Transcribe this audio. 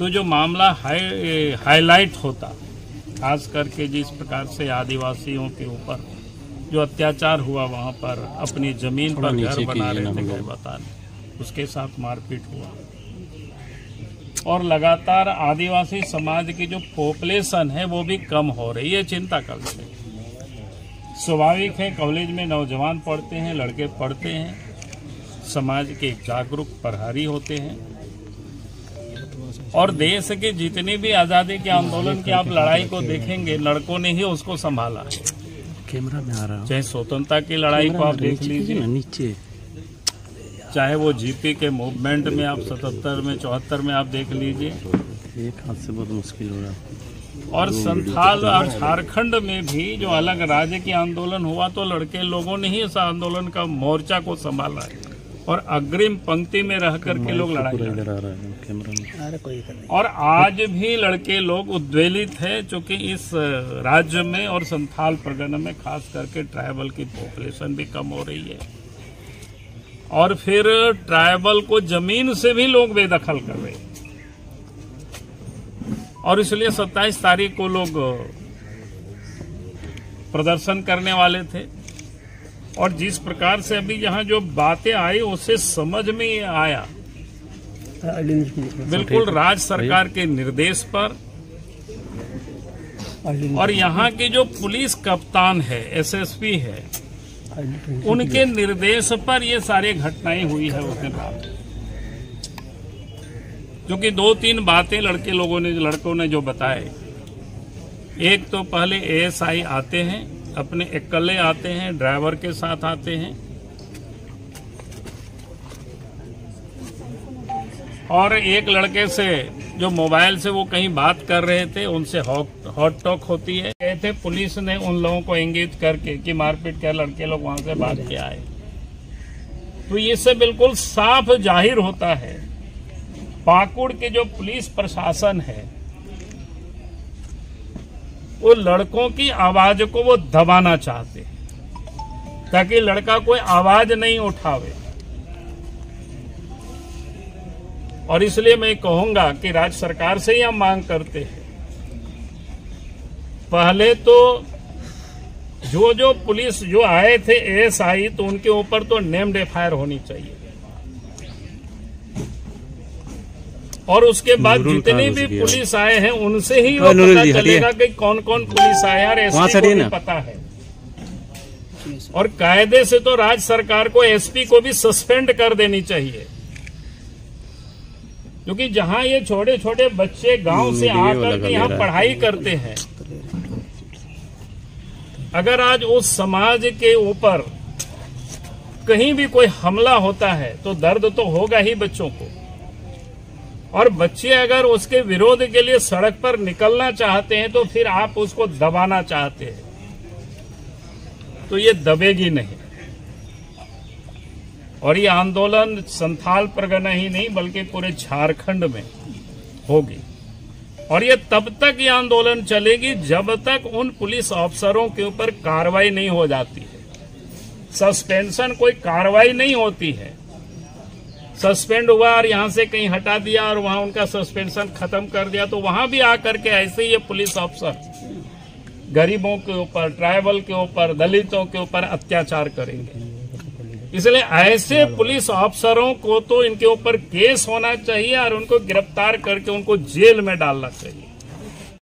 तो जो मामला हाईलाइट होता, खास करके जिस प्रकार से आदिवासियों के ऊपर जो अत्याचार हुआ, वहाँ पर अपनी जमीन पर घर बना रहे थे गए बताने, उसके साथ मारपीट हुआ। और लगातार आदिवासी समाज की जो पॉपुलेशन है वो भी कम हो रही है, चिंता का विषय। स्वाभाविक है, कॉलेज में नौजवान पढ़ते हैं, लड़के पढ़ते हैं, समाज के जागरूक प्रहरी होते हैं। और देश के जितनी भी आज़ादी के आंदोलन की आप लड़ाई को देखेंगे, लड़कों ने ही उसको संभाला। कैमरा में आ रहा है। चाहे स्वतंत्रता की लड़ाई को आप देख लीजिए, नीचे, चाहे वो जीपी के मूवमेंट में आप 77 में 74 में आप देख लीजिए, एक हाथ से बहुत मुश्किल हो रहा है। और संथाल और झारखंड में भी जो अलग राज्य की आंदोलन हुआ, तो लड़के लोगों ने ही इस आंदोलन का मोर्चा को संभाला है और अग्रिम पंक्ति में रह करके लोग लड़ाई लड़ रहे हैं। और आज भी लड़के लोग उद्वेलित है, चूंकि इस राज्य में और संथाल परगना में खास करके ट्राइबल की पॉपुलेशन भी कम हो रही है, और फिर ट्राइबल को जमीन से भी लोग बेदखल कर रहे हैं। और इसलिए 27 तारीख को लोग प्रदर्शन करने वाले थे, और जिस प्रकार से अभी यहाँ जो बातें आई उससे समझ में ये आया, बिल्कुल राज्य सरकार के निर्देश पर और यहाँ की जो पुलिस कप्तान है, एसएसपी है, उनके निर्देश पर ये सारी घटनाएं हुई है उस दिन रात। क्योंकि 2-3 बातें लड़कों ने जो बताए, एक तो पहले एएसआई आते हैं, अपने अकेले आते हैं, ड्राइवर के साथ आते हैं, और एक लड़के से जो मोबाइल से वो कहीं बात कर रहे थे, उनसे हॉट टॉक होती है। कहते पुलिस ने उन लोगों को इंगित करके कि मारपीट कर लड़के लोग वहां से भाग के आए। तो इससे बिल्कुल साफ जाहिर होता है, पाकुड़ के जो पुलिस प्रशासन है वो लड़कों की आवाज को वो दबाना चाहते हैं, ताकि लड़का कोई आवाज नहीं उठावे। और इसलिए मैं कहूंगा कि राज्य सरकार से ही हम मांग करते हैं, पहले तो जो पुलिस जो आए थे एएसआई, तो उनके ऊपर तो नेम्ड एफआईआर होनी चाहिए, और उसके बाद जितने भी पुलिस आए हैं उनसे ही वो पता चलेगा कि कौन कौन पुलिस आए, और एसपी को भी पता है। और कायदे से तो राज्य सरकार को एसपी को भी सस्पेंड कर देनी चाहिए, क्योंकि जहां ये छोटे छोटे बच्चे गांव से आकर के यहाँ पढ़ाई करते हैं, अगर आज उस समाज के ऊपर कहीं भी कोई हमला होता है तो दर्द तो होगा ही बच्चों को। और बच्चे अगर उसके विरोध के लिए सड़क पर निकलना चाहते हैं तो फिर आप उसको दबाना चाहते हैं, तो ये दबेगी नहीं। और ये आंदोलन संथाल परगना ही नहीं बल्कि पूरे झारखंड में होगी, और ये तब तक ये आंदोलन चलेगी जब तक उन पुलिस अफसरों के ऊपर कार्रवाई नहीं हो जाती है। सस्पेंशन कोई कार्रवाई नहीं होती है, सस्पेंड हुआ और यहाँ से कहीं हटा दिया और वहां उनका सस्पेंशन खत्म कर दिया, तो वहां भी आकर के ऐसे ही ये पुलिस अफसर गरीबों के ऊपर, ट्राइबल के ऊपर, दलितों के ऊपर अत्याचार करेंगे। इसलिए ऐसे पुलिस अफसरों को तो इनके ऊपर केस होना चाहिए और उनको गिरफ्तार करके उनको जेल में डालना चाहिए।